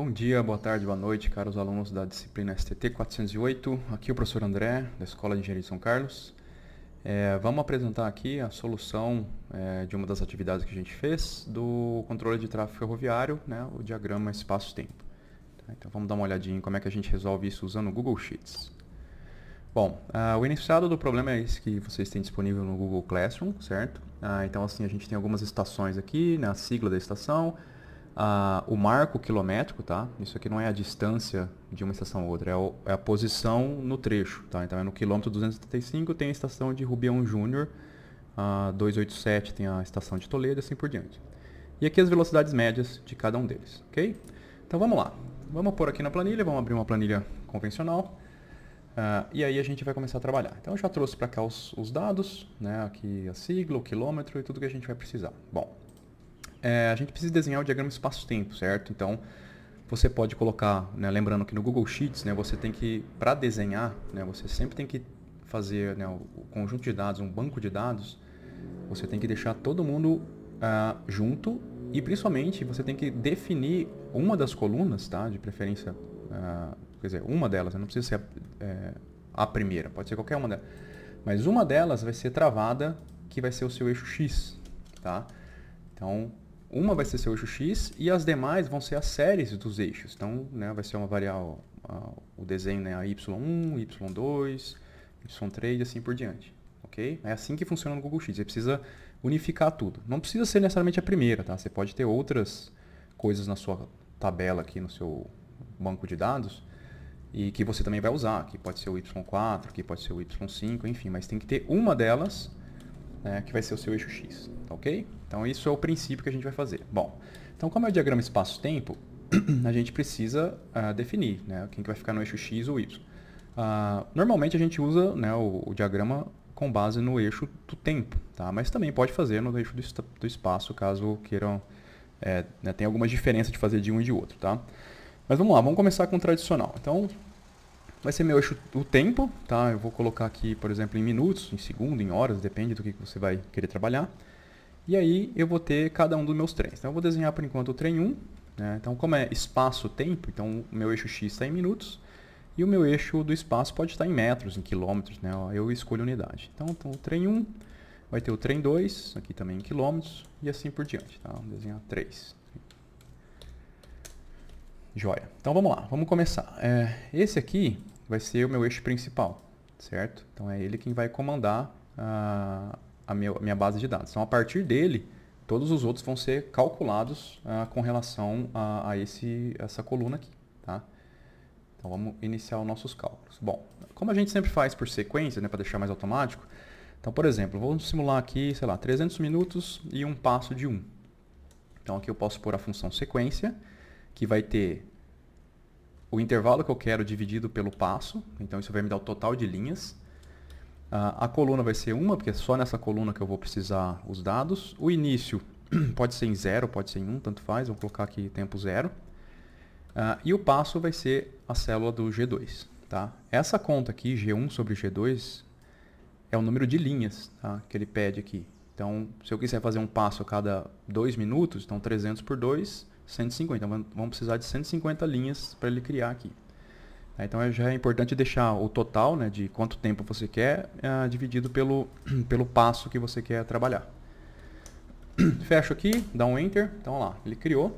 Bom dia, boa tarde, boa noite, caros alunos da disciplina STT 408. Aqui é o professor André, da Escola de Engenharia de São Carlos. Vamos apresentar aqui a solução de uma das atividades que a gente fez do controle de tráfego ferroviário, né, o diagrama espaço-tempo. Então vamos dar uma olhadinha em como é que a gente resolve isso usando o Google Sheets. Bom, o enunciado do problema é esse que vocês têm disponível no Google Classroom, certo? Então assim, a gente tem algumas estações aqui, né, a sigla da estação, o marco quilométrico, tá? Isso aqui não é a distância de uma estação a outra, é a posição no trecho, tá? Então é no quilômetro 275 tem a estação de Rubião Júnior, 287 tem a estação de Toledo e assim por diante. E aqui as velocidades médias de cada um deles, ok? Então vamos lá, vamos pôr aqui na planilha, vamos abrir uma planilha convencional. E aí a gente vai começar a trabalhar. Então eu já trouxe para cá os dados, né? Aqui a sigla, o quilômetro e tudo que a gente vai precisar. Bom, a gente precisa desenhar o diagrama espaço-tempo, certo? Então você pode colocar, né, lembrando que no Google Sheets, né, você tem que, para desenhar, né, você sempre tem que fazer, né, o conjunto de dados, um banco de dados, você tem que deixar todo mundo junto e principalmente você tem que definir uma das colunas, tá? De preferência, quer dizer, uma delas, não precisa ser a primeira, pode ser qualquer uma delas. Mas uma delas vai ser travada, que vai ser o seu eixo X, tá? Então, uma vai ser seu eixo X e as demais vão ser as séries dos eixos. Então, né, vai ser uma variável, o desenho, né, a Y1, Y2, Y3 e assim por diante. Ok? É assim que funciona no Google Sheets. Você precisa unificar tudo. Não precisa ser necessariamente a primeira, tá? Você pode ter outras coisas na sua tabela aqui, no seu banco de dados, e que você também vai usar. Aqui pode ser o Y4, aqui pode ser o Y5, enfim. Mas tem que ter uma delas, que vai ser o seu eixo X, tá ok? Então isso é o princípio que a gente vai fazer. Bom, então como é o diagrama espaço-tempo, a gente precisa definir, né, quem que vai ficar no eixo X ou Y. Normalmente a gente usa, né, o diagrama com base no eixo do tempo, tá? Mas também pode fazer no eixo do espaço, caso queiram, né, tem alguma diferença de fazer de um e de outro, tá? Mas vamos lá, vamos começar com o tradicional. Então, vai ser meu eixo o tempo, tá? Eu vou colocar aqui, por exemplo, em minutos, em segundo, em horas, depende do que você vai querer trabalhar. E aí eu vou ter cada um dos meus trens. Então eu vou desenhar por enquanto o trem 1, né? Então como é espaço-tempo, então o meu eixo X está em minutos e o meu eixo do espaço pode estar em metros, em quilômetros, né? Eu escolho unidade. Então o trem 1 vai ter o trem 2, aqui também em quilômetros e assim por diante, tá? Vamos desenhar 3. Joia. Então vamos lá, vamos começar. Esse aqui vai ser o meu eixo principal, certo? Então é ele quem vai comandar a minha base de dados. Então a partir dele, todos os outros vão ser calculados com relação a essa coluna aqui, tá? Então vamos iniciar os nossos cálculos. Bom, como a gente sempre faz por sequência, né, para deixar mais automático, então por exemplo, vamos simular aqui, sei lá, 300 minutos e um passo de 1. Então aqui eu posso pôr a função sequência, que vai ter o intervalo que eu quero dividido pelo passo, então isso vai me dar o total de linhas. A coluna vai ser uma, porque é só nessa coluna que eu vou precisar os dados. O início pode ser em 0, pode ser em 1, tanto faz, vou colocar aqui tempo 0. E o passo vai ser a célula do G2. Tá? Essa conta aqui, G1 sobre G2, é o número de linhas, tá, que ele pede aqui. Então, se eu quiser fazer um passo a cada 2 minutos, então 300 por 2, 150. Então, vamos precisar de 150 linhas para ele criar aqui. Então, já é importante deixar o total, né, de quanto tempo você quer, dividido pelo passo que você quer trabalhar. Fecho aqui, dá um Enter. Então, lá, ele criou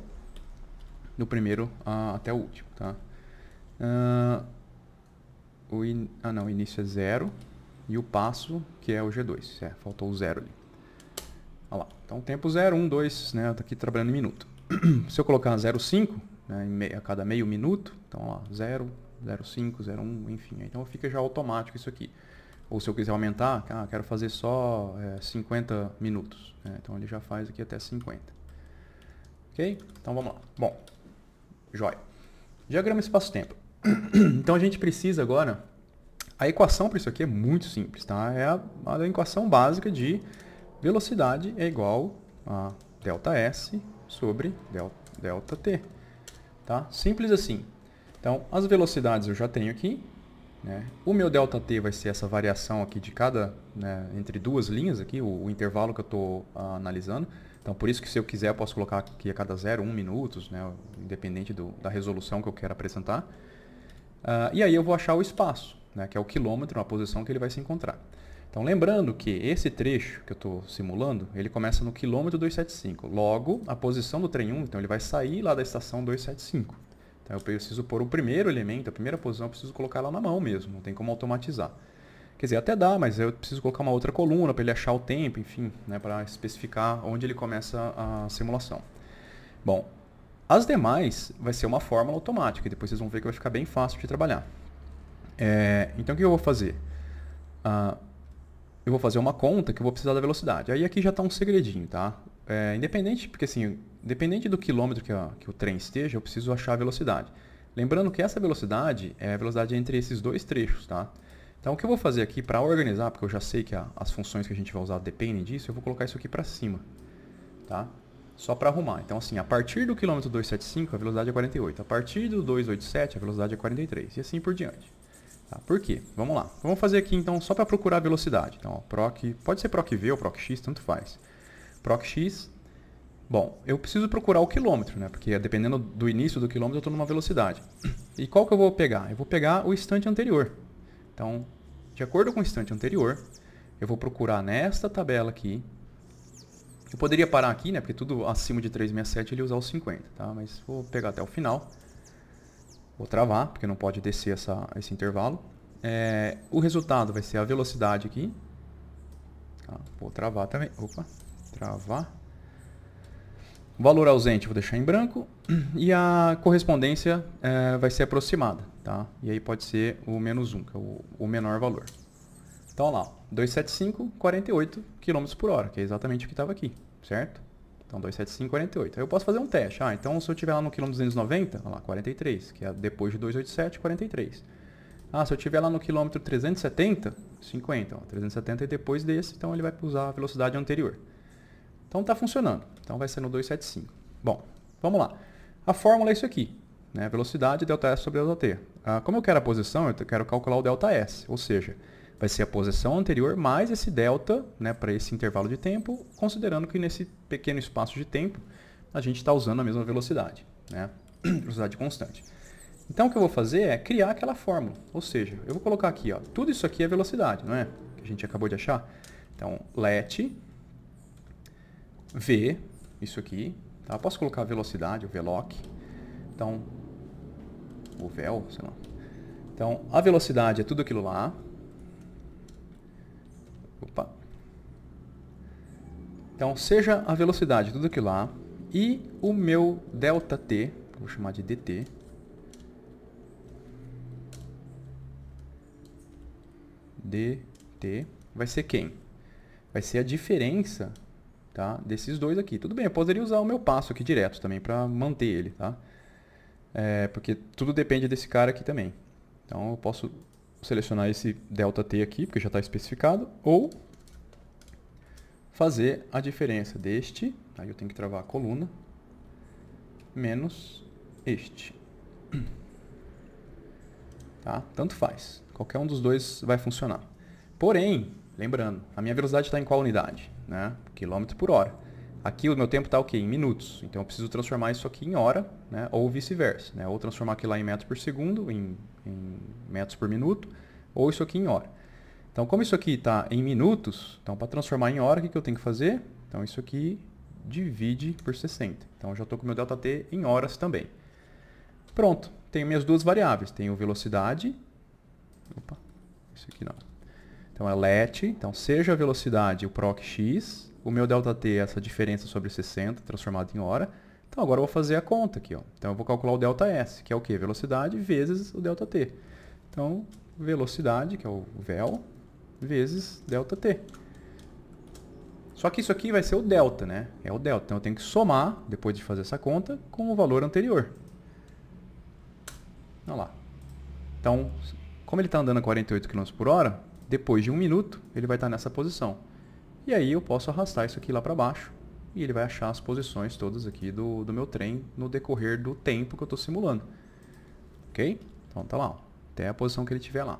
do primeiro até o último. Tá? O início é 0 e o passo, que é o G2. Faltou o 0 ali. Olha lá. Então, tempo 0, 1, 2, né, está aqui trabalhando em minuto. Se eu colocar 0,5, né, a cada meio minuto, então lá, 0, 0,5, 0,1, enfim. Então fica já automático isso aqui. Ou se eu quiser aumentar, quero fazer só 50 minutos. Né, então ele já faz aqui até 50. Ok? Então vamos lá. Bom, joia. Diagrama espaço-tempo. Então a gente precisa agora... A equação para isso aqui é muito simples, tá? É a equação básica de velocidade é igual a ΔS sobre ΔT. Tá? Simples assim. Então, as velocidades eu já tenho aqui. Né? O meu ΔT vai ser essa variação aqui de cada, né, entre duas linhas aqui, o intervalo que eu estou analisando. Então, por isso que se eu quiser, eu posso colocar aqui a cada 0, 1 minutos, né? Independente da resolução que eu quero apresentar. E aí eu vou achar o espaço, né? Que é o quilômetro, a posição que ele vai se encontrar. Então, lembrando que esse trecho que eu estou simulando, ele começa no quilômetro 275. Logo, a posição do trem 1, então ele vai sair lá da estação 275. Então, eu preciso pôr o primeiro elemento, a primeira posição, eu preciso colocar lá na mão mesmo, não tem como automatizar. Quer dizer, até dá, mas eu preciso colocar uma outra coluna para ele achar o tempo, enfim, né, para especificar onde ele começa a simulação. Bom, as demais vai ser uma fórmula automática, e depois vocês vão ver que vai ficar bem fácil de trabalhar. Então, o que eu vou fazer? Eu vou fazer uma conta que eu vou precisar da velocidade. Aí aqui já está um segredinho, tá? Independente, porque assim, independente do quilômetro que o trem esteja, eu preciso achar a velocidade. Lembrando que essa velocidade é a velocidade entre esses dois trechos, tá? Então, o que eu vou fazer aqui para organizar, porque eu já sei que as funções que a gente vai usar dependem disso, eu vou colocar isso aqui para cima, tá? Só para arrumar. Então, assim, a partir do quilômetro 275, a velocidade é 48. A partir do 287, a velocidade é 43. E assim por diante. Tá? Por quê? Vamos lá. Vamos fazer aqui, então, só para procurar a velocidade. Então, pode ser PROC-V ou PROC-X, tanto faz. PROC-X, bom, eu preciso procurar o quilômetro, né? Porque dependendo do início do quilômetro, eu estou numa velocidade. E qual que eu vou pegar? Eu vou pegar o instante anterior. Então, de acordo com o instante anterior, eu vou procurar nesta tabela aqui. Eu poderia parar aqui, né? Porque tudo acima de 367 ele ia usar os 50, tá? Mas vou pegar até o final. Vou travar, porque não pode descer esse intervalo. O resultado vai ser a velocidade aqui. Tá? Vou travar também. Opa, travar. O valor ausente eu vou deixar em branco. E a correspondência vai ser aproximada. Tá? E aí pode ser o menos 1, que é o menor valor. Então, lá, 275, 48 km por hora, que é exatamente o que estava aqui, certo? Então, 275, 48. Aí eu posso fazer um teste. Então, se eu estiver lá no quilômetro 290, olha lá, 43, que é depois de 287, 43. Se eu estiver lá no quilômetro 370, 50. 370 é depois desse, então ele vai usar a velocidade anterior. Então, está funcionando. Então, vai ser no 275. Bom, vamos lá. A fórmula é isso aqui, né? Velocidade ΔS sobre ΔT. Como eu quero a posição, eu quero calcular o ΔS, ou seja, vai ser a posição anterior mais esse delta, né, para esse intervalo de tempo, considerando que nesse pequeno espaço de tempo a gente está usando a mesma velocidade, né? Velocidade constante. Então o que eu vou fazer é criar aquela fórmula, ou seja, eu vou colocar aqui, ó, tudo isso aqui é velocidade, não é? Que a gente acabou de achar. Então, let v, isso aqui, tá? Posso colocar a velocidade, o veloc, então, o vel, sei lá. Então, a velocidade é tudo aquilo lá. Opa. Então, seja a velocidade, tudo aquilo lá, e o meu ΔT, vou chamar de dt, dt, vai ser quem? Vai ser a diferença, tá, desses dois aqui. Tudo bem, eu poderia usar o meu passo aqui direto também para manter ele, tá? Porque tudo depende desse cara aqui também. Então, eu posso selecionar esse ΔT aqui, porque já está especificado, ou fazer a diferença deste, aí eu tenho que travar a coluna, menos este. Tá? Tanto faz. Qualquer um dos dois vai funcionar. Porém, lembrando, a minha velocidade está em qual unidade? Né? Quilômetro por hora. Aqui o meu tempo está o quê? Em minutos. Então eu preciso transformar isso aqui em hora, né? Ou vice-versa. Né? Ou transformar aqui lá em metros por segundo, em metros por minuto, ou isso aqui em hora. Então, como isso aqui está em minutos, então para transformar em hora, o que eu tenho que fazer? Então, isso aqui divide por 60. Então, eu já estou com o meu ΔT em horas também. Pronto, tenho minhas duas variáveis. Tenho velocidade. Opa, isso aqui não. Então, é let. Então, seja a velocidade o PROC-X. O meu ΔT é essa diferença sobre 60, transformado em hora. Então, agora eu vou fazer a conta aqui. Ó. Então, eu vou calcular o ΔS, que é o quê? Velocidade vezes o ΔT. Então, velocidade, que é o vel, vezes ΔT. Só que isso aqui vai ser o delta, né? É o delta. Então, eu tenho que somar, depois de fazer essa conta, com o valor anterior. Olha lá. Então, como ele está andando a 48 km por hora, depois de 1 minuto, ele vai estar nessa posição. E aí eu posso arrastar isso aqui lá para baixo e ele vai achar as posições todas aqui do meu trem no decorrer do tempo que eu estou simulando. Ok? Então tá lá, ó, até a posição que ele estiver lá.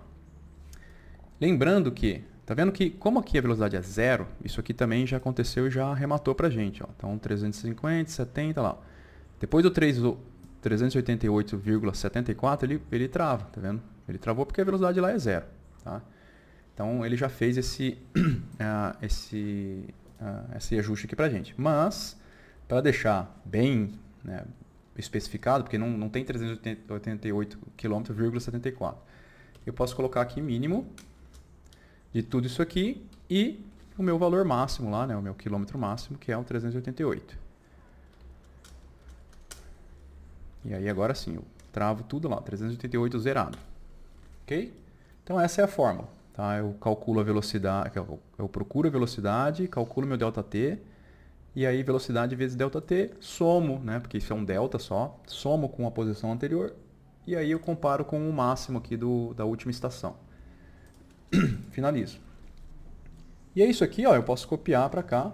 Lembrando que Tá vendo que, como aqui a velocidade é zero, isso aqui também já aconteceu e já arrematou pra gente. Ó. Então, 350, 70, lá. Depois do 388,74, ele trava, tá vendo? Ele travou porque a velocidade lá é zero. Tá? Então, ele já fez esse ajuste aqui pra gente. Mas, para deixar bem, né, especificado, porque não tem 388 km,74, eu posso colocar aqui mínimo de tudo isso aqui e o meu valor máximo lá, né, o meu quilômetro máximo, que é o 388. E aí agora sim, eu travo tudo lá, 388 zerado. Ok? Então essa é a fórmula. Tá? Eu calculo a velocidade, eu procuro a velocidade, calculo meu ΔT, e aí velocidade vezes ΔT, somo, né, porque isso é um delta só, somo com a posição anterior, e aí eu comparo com o máximo aqui da última estação. Finalizo. E é isso aqui, ó, eu posso copiar para cá,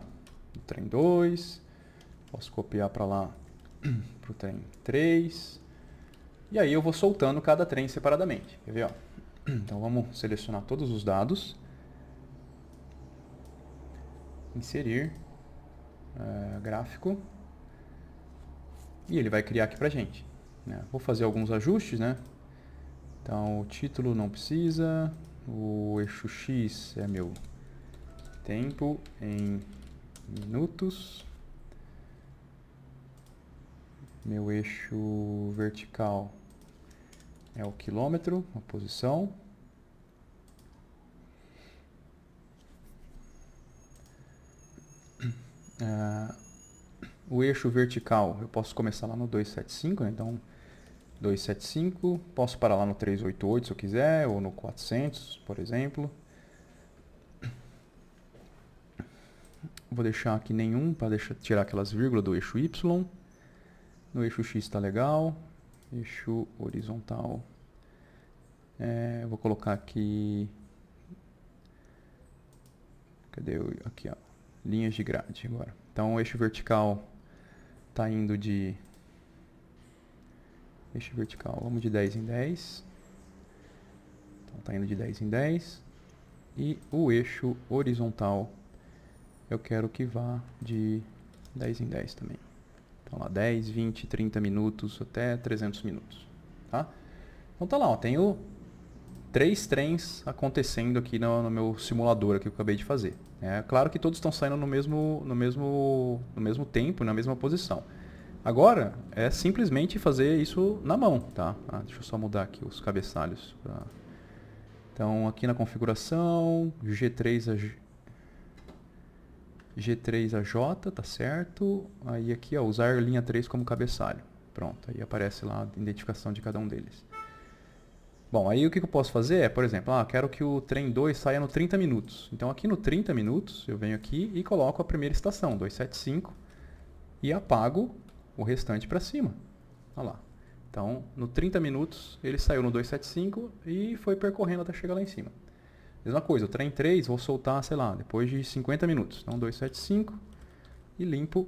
o trem 2, posso copiar para lá, para o trem 3, e aí eu vou soltando cada trem separadamente. Quer ver? Ó? Então vamos selecionar todos os dados, inserir, gráfico, e ele vai criar aqui para gente. Né? Vou fazer alguns ajustes, né? Então o título não precisa, o eixo X é meu tempo em minutos, meu eixo vertical é o quilômetro, a posição. O eixo vertical eu posso começar lá no 275, né? Então 275, posso parar lá no 388 se eu quiser, ou no 400, por exemplo. Vou deixar aqui nenhum para tirar aquelas vírgulas do eixo Y. No eixo X está legal. Eixo horizontal. Vou colocar aqui... Cadê? Aqui, ó. Linhas de grade agora. Então o eixo vertical está indo de... Eixo vertical, vamos de 10 em 10. Então está indo de 10 em 10. E o eixo horizontal eu quero que vá de 10 em 10 também. Então lá 10, 20, 30 minutos até 300 minutos. Tá? Então tá lá, ó, tenho 3 trens acontecendo aqui no meu simulador aqui que eu acabei de fazer. É claro que todos estão saindo no mesmo tempo, na mesma posição. Agora é simplesmente fazer isso na mão, tá? Deixa eu só mudar aqui os cabeçalhos. Então aqui na configuração, G3AJ, tá certo? Aí aqui, ó, usar linha 3 como cabeçalho. Pronto, aí aparece lá a identificação de cada um deles. Bom, aí o que eu posso fazer é, por exemplo, quero que o trem 2 saia no 30 minutos. Então aqui no 30 minutos, eu venho aqui e coloco a primeira estação, 275, e apago o restante para cima. Olha lá. Então, no 30 minutos, ele saiu no 275 e foi percorrendo até chegar lá em cima. Mesma coisa, o trem 3 vou soltar, sei lá, depois de 50 minutos. Então 275 e limpo,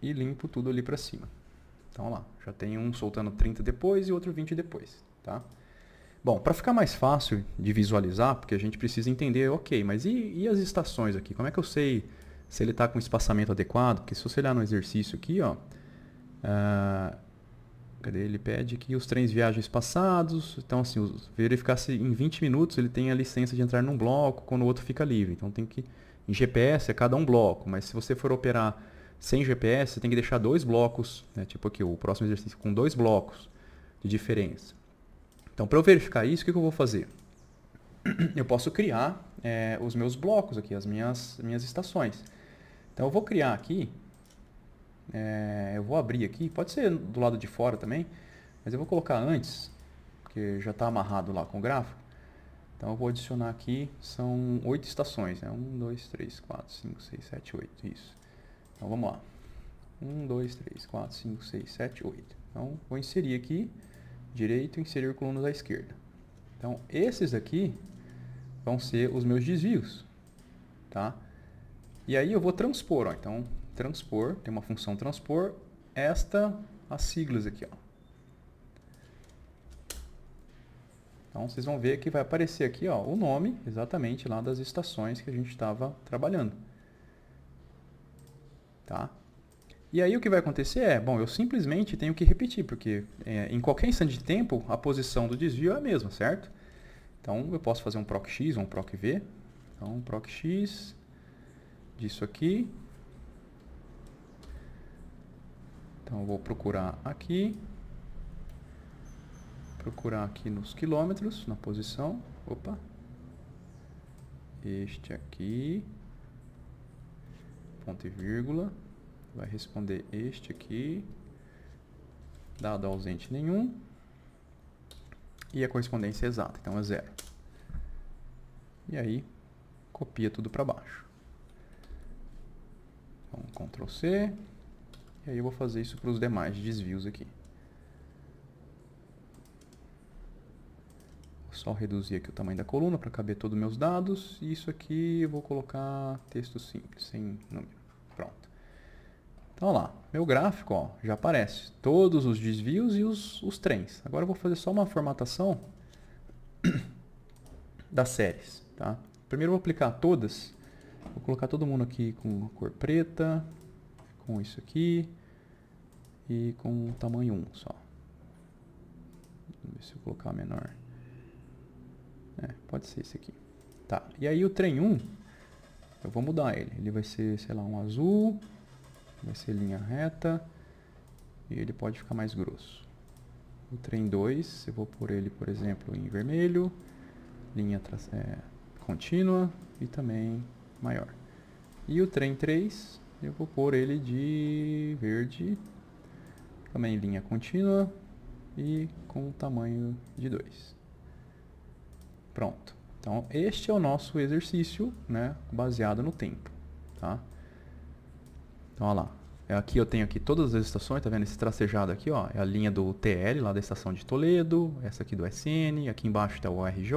e limpo tudo ali para cima. Então lá, já tem um soltando 30 depois e outro 20 depois, tá? Bom, para ficar mais fácil de visualizar, porque a gente precisa entender, ok, mas e as estações aqui? Como é que eu sei se ele está com espaçamento adequado? Porque se você olhar no exercício aqui, ó, cadê? Ele pede aqui os trens viajam espaçados. Então, assim, verificar se em 20 minutos ele tem a licença de entrar num bloco, quando o outro fica livre. Então, tem que... Em GPS é cada um bloco, mas se você for operar sem GPS, você tem que deixar 2 blocos, né? Tipo aqui, o próximo exercício com 2 blocos de diferença. Então, para eu verificar isso, o que eu vou fazer? Eu posso criar os meus blocos aqui, as minhas estações. Então, eu vou criar aqui... eu vou abrir aqui, pode ser do lado de fora também, mas eu vou colocar antes, porque já está amarrado lá com o gráfico. Então eu vou adicionar aqui, são 8 estações, né? 1, 2, 3, 4, 5, 6, 7, 8, isso. Então vamos lá. 1, 2, 3, 4, 5, 6, 7, 8. Então vou inserir aqui, direito, inserir colunas à esquerda. Então esses aqui vão ser os meus desvios, tá? E aí eu vou transpor, ó. Então transpor, tem uma função transpor, as siglas aqui, ó. Então, vocês vão ver que vai aparecer aqui, ó, o nome exatamente lá das estações que a gente estava trabalhando. Tá? E aí o que vai acontecer é, bom, eu simplesmente tenho que repetir, porque em qualquer instante de tempo, a posição do desvio é a mesma, certo? Então, eu posso fazer um proc x ou um proc v. Então, um proc x disso aqui. Então, eu vou procurar aqui nos quilômetros, na posição. Opa! Este aqui, ponto e vírgula, vai responder este aqui, dado ausente nenhum, e a correspondência é exata, então é 0. E aí, copia tudo para baixo. Então, Ctrl C, e aí eu vou fazer isso para os demais desvios aqui. Só reduzir aqui o tamanho da coluna para caber todos os meus dados. E isso aqui eu vou colocar texto simples, sem número. Pronto. Então, olha lá. Meu gráfico, ó, já aparece todos os desvios e os trens. Agora eu vou fazer só uma formatação das séries. Tá? Primeiro eu vou aplicar todas. Vou colocar todo mundo aqui com a cor preta, com isso aqui e com tamanho 1 só. Vamos ver se eu colocar menor. Pode ser esse aqui. Tá. E aí o trem 1, eu vou mudar ele. Ele vai ser, sei lá, um azul. Vai ser linha reta. E ele pode ficar mais grosso. O trem 2, eu vou pôr ele, por exemplo, em vermelho. Linha contínua e também maior. E o trem 3, eu vou pôr ele de verde. Também linha contínua e com tamanho de 2. Pronto. Então, este é o nosso exercício, né, baseado no tempo. Tá? Então, olha lá. Aqui eu tenho aqui todas as estações, tá vendo? Esse tracejado aqui, ó, é a linha do TL, lá da estação de Toledo, essa aqui do SN, aqui embaixo está o RJ,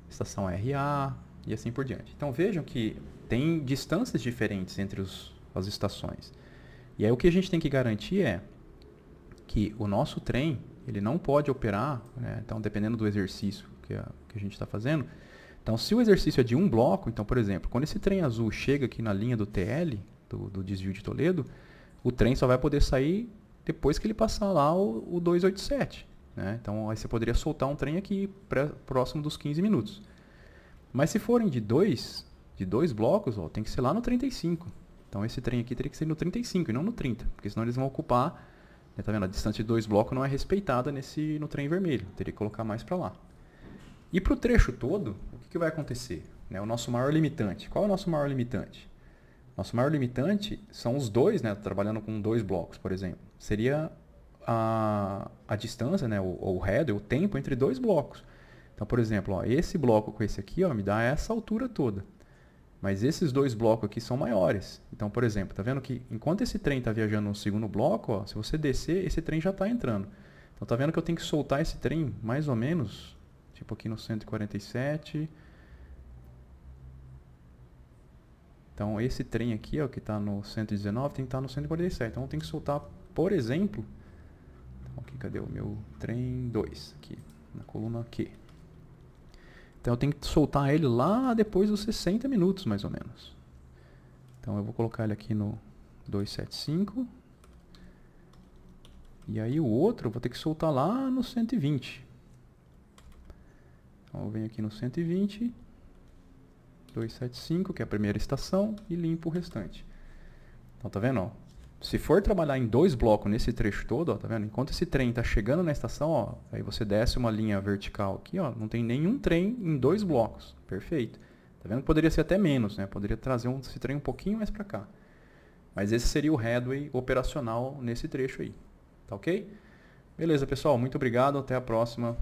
estação RA e assim por diante. Então, vejam que tem distâncias diferentes entre as estações. E aí o que a gente tem que garantir é que o nosso trem, ele não pode operar, né, então dependendo do exercício que a gente está fazendo. Então, se o exercício é de um bloco, então, por exemplo, quando esse trem azul chega aqui na linha do TL, do desvio de Toledo, o trem só vai poder sair depois que ele passar lá o 287. Né? Então, aí você poderia soltar um trem aqui próximo dos 15 minutos. Mas se forem de dois blocos, ó, tem que ser lá no 35. Então, esse trem aqui teria que ser no 35 e não no 30, porque senão eles vão ocupar, né, tá vendo? A distância de 2 blocos não é respeitada no trem vermelho. Teria que colocar mais para lá. E para o trecho todo, o que vai acontecer? Né, o nosso maior limitante. Qual é o nosso maior limitante? Nosso maior limitante são os dois, né, trabalhando com 2 blocos, por exemplo. Seria a distância, né, o header, o tempo entre 2 blocos. Então, por exemplo, ó, esse bloco com esse aqui, ó, me dá essa altura toda. Mas esses 2 blocos aqui são maiores. Então, por exemplo, tá vendo que enquanto esse trem está viajando no segundo bloco, ó, se você descer, esse trem já está entrando. Então, tá vendo que eu tenho que soltar esse trem mais ou menos, tipo aqui no 147. Então, esse trem aqui, ó, que está no 119, tem que estar no 147. Então, eu tenho que soltar, por exemplo, então, aqui, cadê o meu trem 2? Aqui, na coluna Q. Então, eu tenho que soltar ele lá depois dos 60 minutos, mais ou menos. Então, eu vou colocar ele aqui no 275. E aí, o outro eu vou ter que soltar lá no 120. Então, eu venho aqui no 120, 275, que é a primeira estação, e limpo o restante. Então, tá vendo? Ó, se for trabalhar em 2 blocos nesse trecho todo, ó, tá vendo? Enquanto esse trem está chegando na estação, ó, aí você desce uma linha vertical aqui, ó, não tem nenhum trem em 2 blocos. Perfeito. Tá vendo que poderia ser até menos, né? Poderia trazer esse trem um pouquinho mais para cá. Mas esse seria o headway operacional nesse trecho aí. Tá ok? Beleza, pessoal. Muito obrigado. Até a próxima.